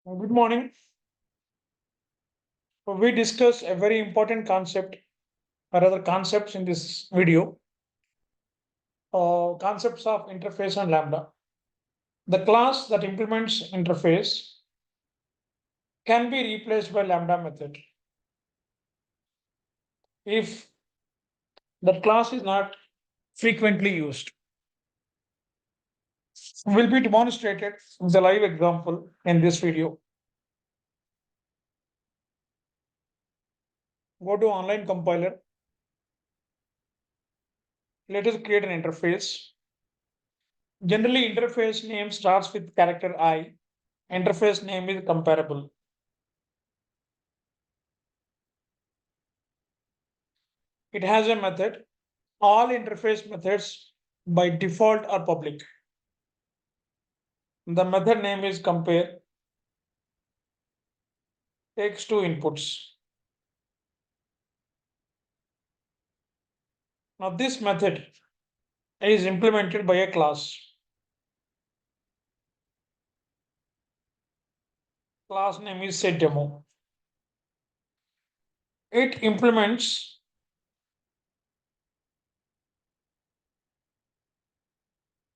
Good morning. We discuss a very important concept or other concepts in this video. Concepts of interface and lambda. The class that implements interface can be replaced by lambda method if that class is not frequently used. Will be demonstrated with a live example in this video. Go to online compiler. Let us create an interface. Generally, interface name starts with character I. Interface name is comparable. It has a method. All interface methods by default are public. The method name is compare, takes two inputs. Now this method is implemented by a class. Class name is setDemo. It implements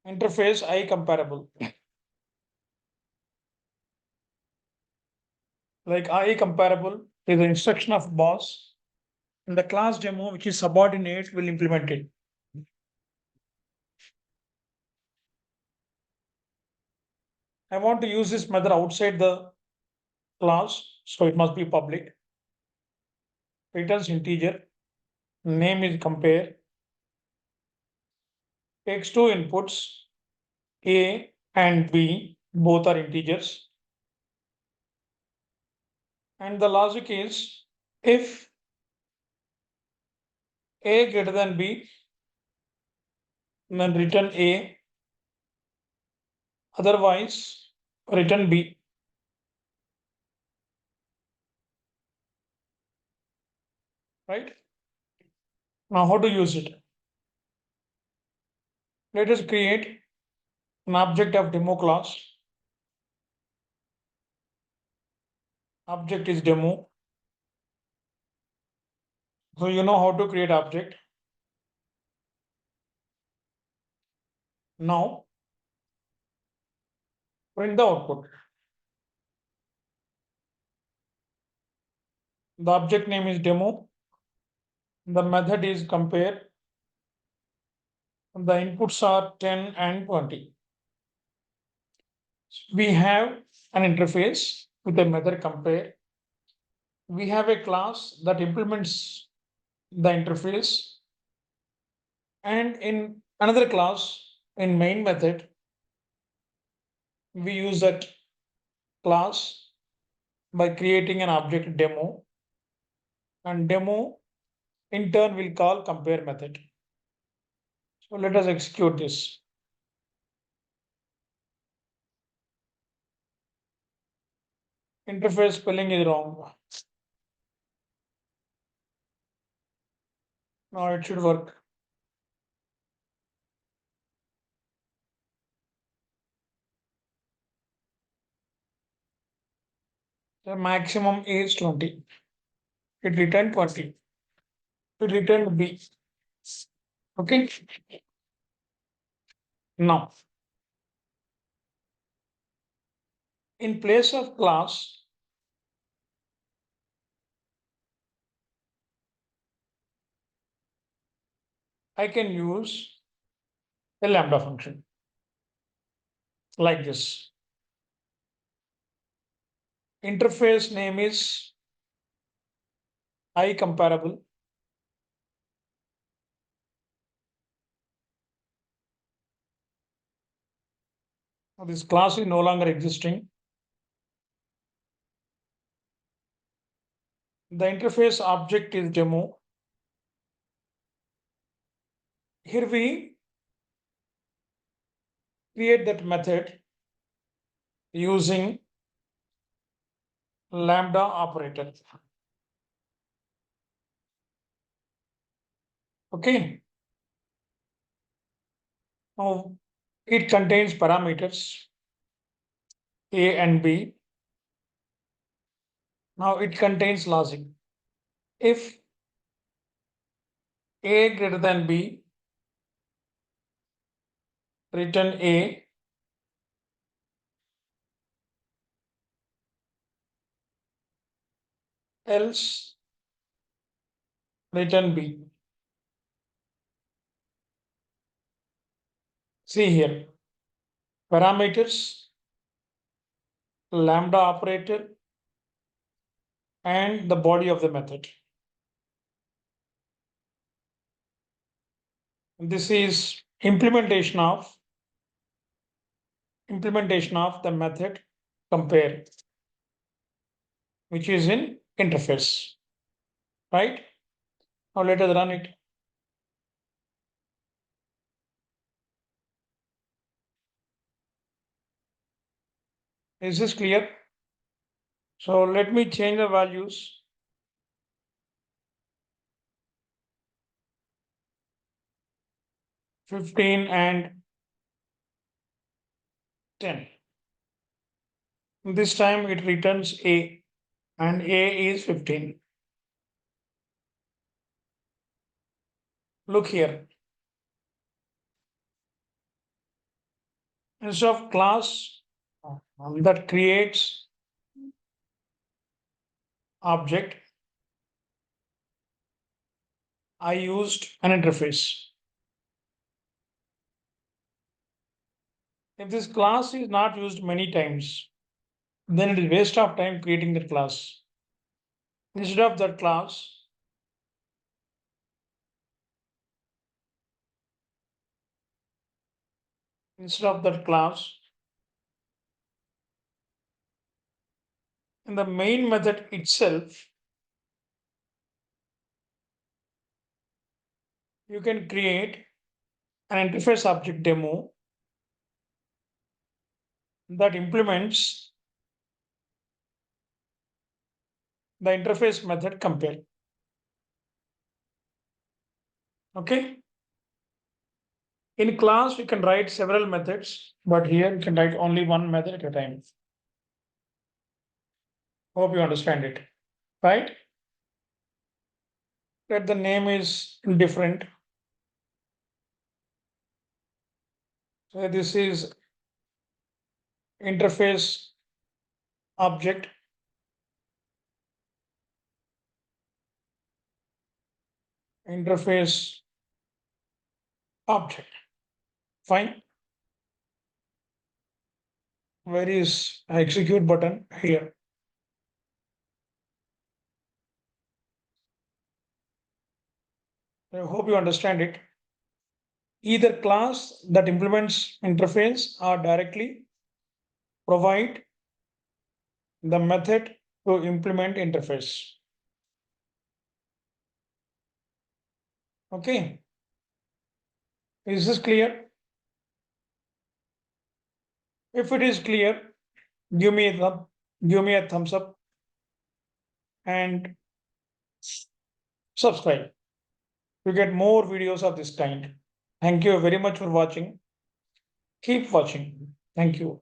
interface I comparable. Like I comparable is the instruction of boss, and the class demo, which is subordinate, will implement it. I want to use this method outside the class, so it must be public. Returns integer, name is compare, takes two inputs, A and B, both are integers. And the logic is if A greater than B, then return A, otherwise return B. Right? Now, how to use it? Let us create an object of demo class. Object is demo. So you know how to create object. Now, print the output. The object name is demo. The method is compare. The inputs are 10 and 20. We have an interface with a method compare. We have a class that implements the interface, and in another class, in main method, we use that class by creating an object demo, and demo in turn will call compare method. So let us execute this. Interface spelling is wrong. Now it should work. The maximum is 20. It returned 20. It returned B. Okay. Now, in place of class, I can use a lambda function like this. Interface name is I comparable. Now, this class is no longer existing. The interface object is demo. Here we create that method using lambda operator. Okay. Now it contains parameters A and B. Now it contains logic. If A greater than B, return A. Else return B. See here, parameters, lambda operator, and the body of the method. This is implementation of the method compare, which is in interface, right? Now let us run it. Is this clear? So let me change the values. 15 and 10. This time it returns A, and A is 15. Look here. Instead of class that creates object, I used an interface. If this class is not used many times, then it is waste of time creating that class. Instead of that class, in the main method itself, you can create an interface object demo that implements the interface method compare. Okay. In class, you can write several methods, but here you can write only one method at a time. Hope you understand it, right? That the name is different. So this is interface object. Interface object. Fine. Where is execute button? Here. I hope you understand it. Either class that implements interface or directly provide the method to implement interface. Okay. Is this clear? If it is clear, give me a thumbs up and subscribe to get more videos of this kind. Thank you very much for watching. Keep watching. Thank you.